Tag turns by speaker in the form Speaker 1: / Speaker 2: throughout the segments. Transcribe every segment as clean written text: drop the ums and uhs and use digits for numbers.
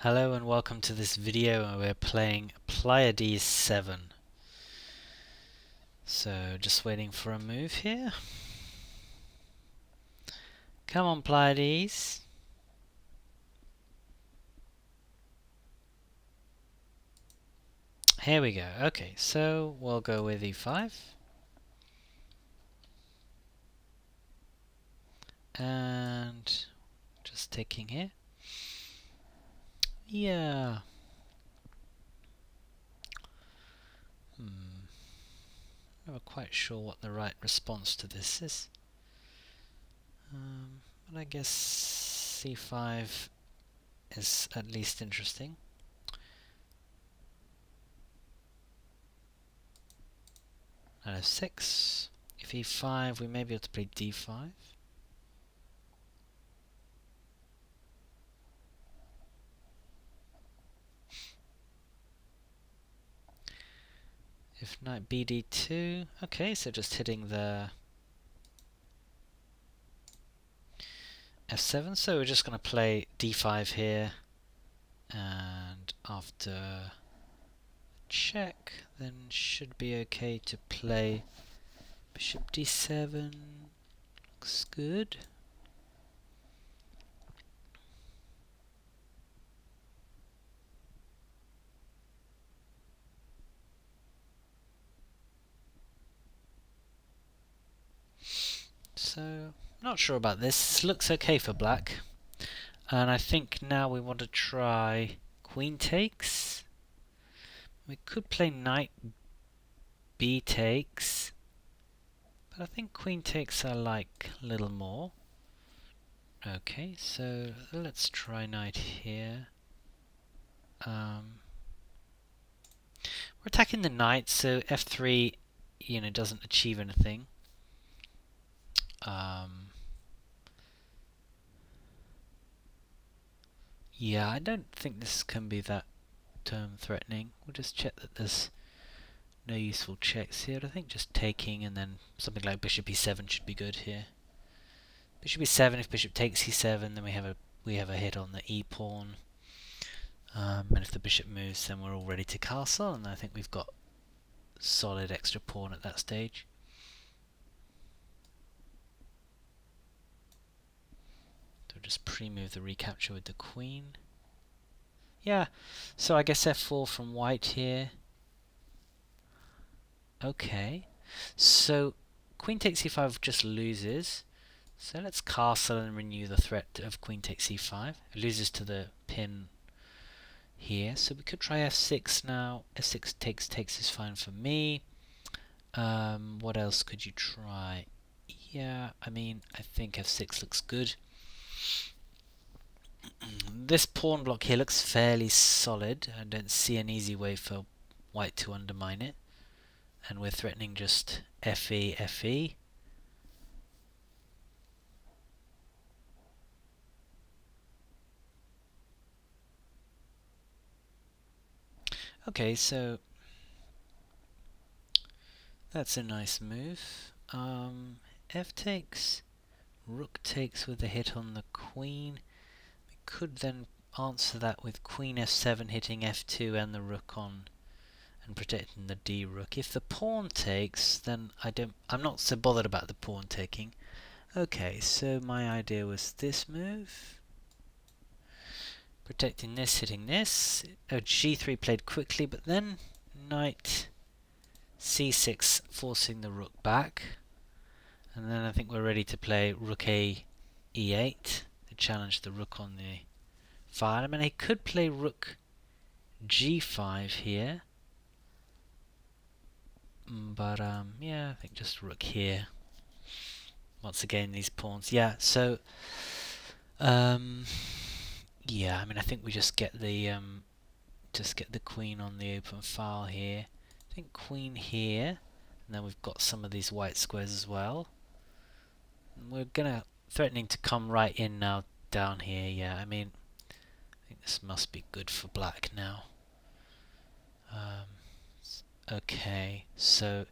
Speaker 1: Hello and welcome to this video where we're playing Plaedies7. So just waiting for a move here. Come on, Plaedies. Here we go. Okay, so we'll go with e5. And just taking here. Yeah. I'm not quite sure what the right response to this is. But I guess c5 is at least interesting. Knight f6. If e5, we may be able to play d5. If knight bd2, okay, so just hitting the f7, so we're just going to play d5 here, and after check, then should be okay to play bishop d7, looks good. So, not sure about this. Looks okay for black. And I think now we want to try queen takes. We could play knight b takes, but I think queen takes I like a little more. Okay, so let's try knight here. We're attacking the knight, so f3, doesn't achieve anything. Yeah, I don't think this can be that threatening. We'll just check that there's no useful checks here. I think just taking and then something like bishop e7 should be good here. Bishop e7. If bishop takes e7, then we have a hit on the e pawn. And if the bishop moves, then we're all ready to castle, and I think we've got solid extra pawn at that stage. So just pre-move the recapture with the queen. Yeah, so I guess f4 from white here. Okay, so queen takes e5 just loses. So let's castle and renew the threat of queen takes e5. It loses to the pin here, so we could try f6 now. f6 takes is fine for me. What else could you try? Yeah, I think f6 looks good. This pawn block here looks fairly solid. I don't see an easy way for white to undermine it. And we're threatening just fe, fe. Okay, so that's a nice move. F takes, rook takes with a hit on the queen. We could then answer that with queen f7 hitting f2 and the rook on and protecting the d rook. If the pawn takes, then I'm not so bothered about the pawn taking. Okay, so my idea was this move. Protecting this, hitting this. g3 played quickly, but then knight c6 forcing the rook back. And then I think we're ready to play rook a e8 to challenge the rook on the file. He could play rook g5 here. But yeah, I think just rook here. Once again, these pawns. Yeah, so yeah, I think we just get the queen on the open file here. I think queen here, and then we've got some of these white squares as well. And we're threatening to come right in now down here. Yeah, I think this must be good for black now. Okay, so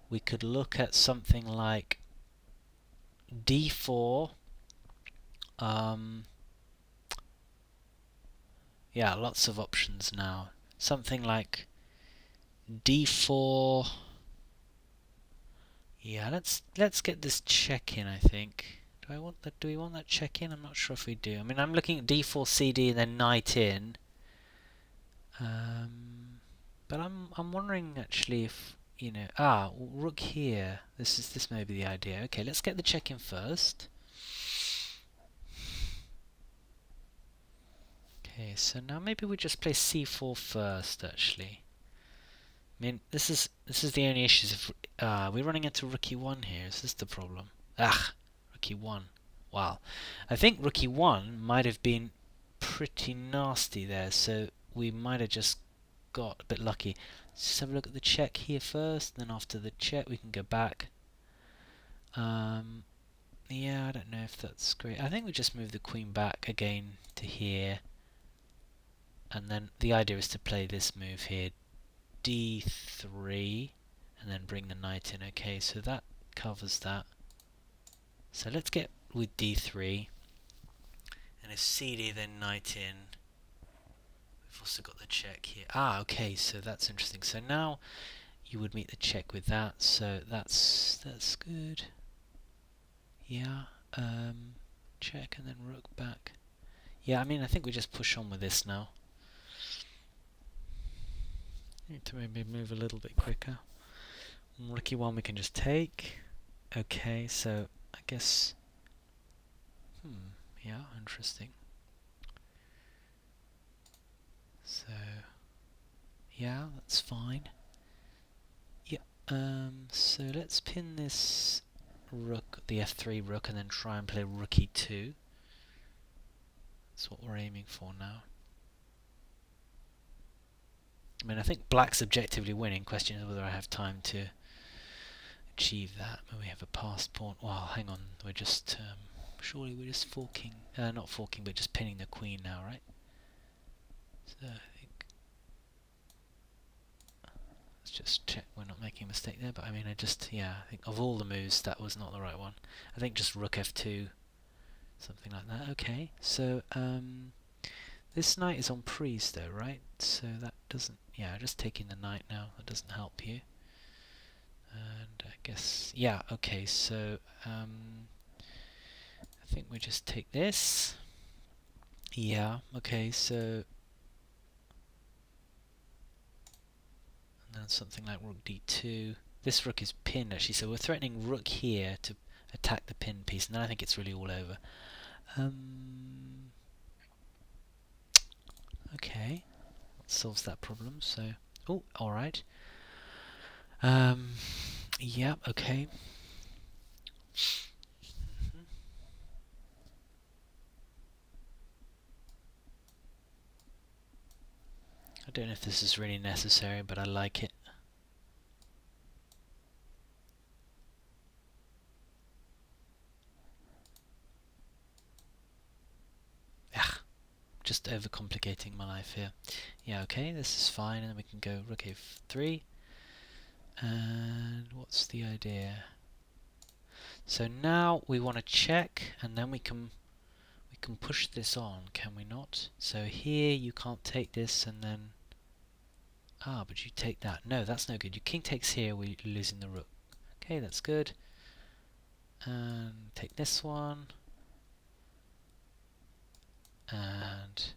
Speaker 1: we could look at something like d4. Yeah, lots of options now. Something like d4. Yeah, let's get this check in, I think. Do we want that check in? I'm not sure if we do. I mean, I'm looking at d4 cd and then knight in. But I'm wondering actually if, rook here. This may be the idea. Okay, let's get the check in first. Okay, so now maybe we just play c4 first actually. I mean, this is the only issue. If we're running into rook e1 here. Is this the problem? Ah, rook e1. Wow. I think rook e1 might have been pretty nasty there, so we might have just got a bit lucky. Let's just have a look at the check here first, then after the check we can go back. Yeah, I don't know if that's great. I think we just move the queen back again to here, and then the idea is to play this move here, d3, and then bring the knight in. Okay, so that covers that. So let's get with d3, and if cd then knight in. We've also got the check here. Ah, okay, so that's interesting. So now you would meet the check with that, so that's good. Yeah, check and then rook back. Yeah, I mean, I think we just push on with this now. Need to maybe move a little bit quicker. Rook e1 we can just take. Okay, so I guess... yeah, interesting. So, yeah, that's fine. Yeah, so let's pin this rook, the f3 rook, and then try and play rook e2. That's what we're aiming for now. I mean, I think black's objectively winning. Question is whether I have time to achieve that. But we have a passed pawn. Well, hang on. We're just... surely we're just forking... not forking, but just pinning the queen now, right? So I think... let's just check we're not making a mistake there. But I mean, I think of all the moves, that was not the right one. I think just rook f2, something like that. Okay, so... this knight is on prise though, right? So that doesn't... yeah, just taking the knight now. That doesn't help you. And I guess... yeah, okay, so... I think we just take this. Yeah, okay, so... and then something like rook d2. This rook is pinned actually, so we're threatening rook here to attack the pinned piece, and then I think it's really all over. Okay, that solves that problem, so... oh, alright. Yeah, okay. I don't know if this is really necessary, but I like it. Ugh, just overcomplicating my life here. Yeah, okay, this is fine, and then we can go rook f3. And what's the idea? So now we want to check, and then we can push this on, can we not? So here you can't take this, and then... ah, but you take that. No, that's no good. Your king takes here, we're losing the rook. Okay, that's good. And take this one. And...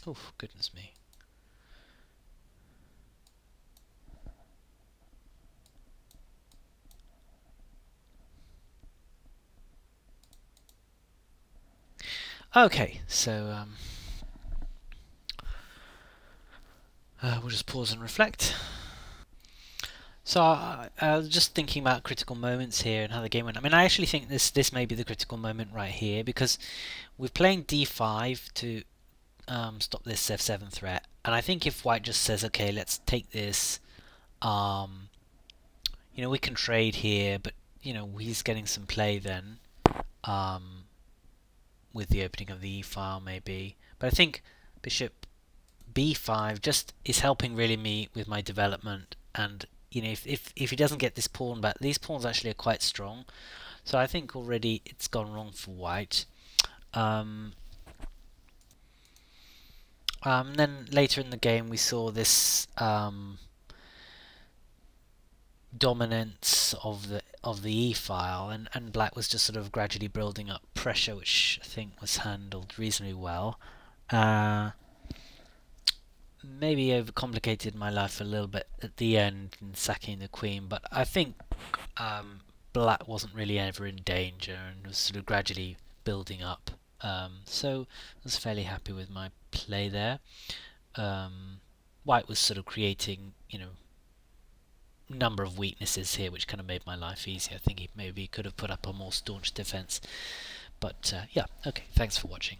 Speaker 1: oh, goodness me. Okay, so we'll just pause and reflect. So I was just thinking about critical moments here and how the game went. I mean, I actually think this may be the critical moment right here, because we're playing d5 to stop this f7 threat, and I think if white just says, okay, let's take this, we can trade here, but he's getting some play then, um, with the opening of the e-file maybe. But I think bishop b5 just is helping really me with my development, and if he doesn't get this pawn back, these pawns actually are quite strong. So I think already it's gone wrong for white. Then later in the game we saw this dominance of the e-file, and black was just sort of gradually building up pressure, which I think was handled reasonably well. Maybe overcomplicated my life a little bit at the end in sacking the queen, but I think black wasn't really ever in danger and was sort of gradually building up. So I was fairly happy with my play there. White was sort of creating, number of weaknesses here, which kind of made my life easier. I think he maybe could have put up a more staunch defense. But yeah, okay, thanks for watching.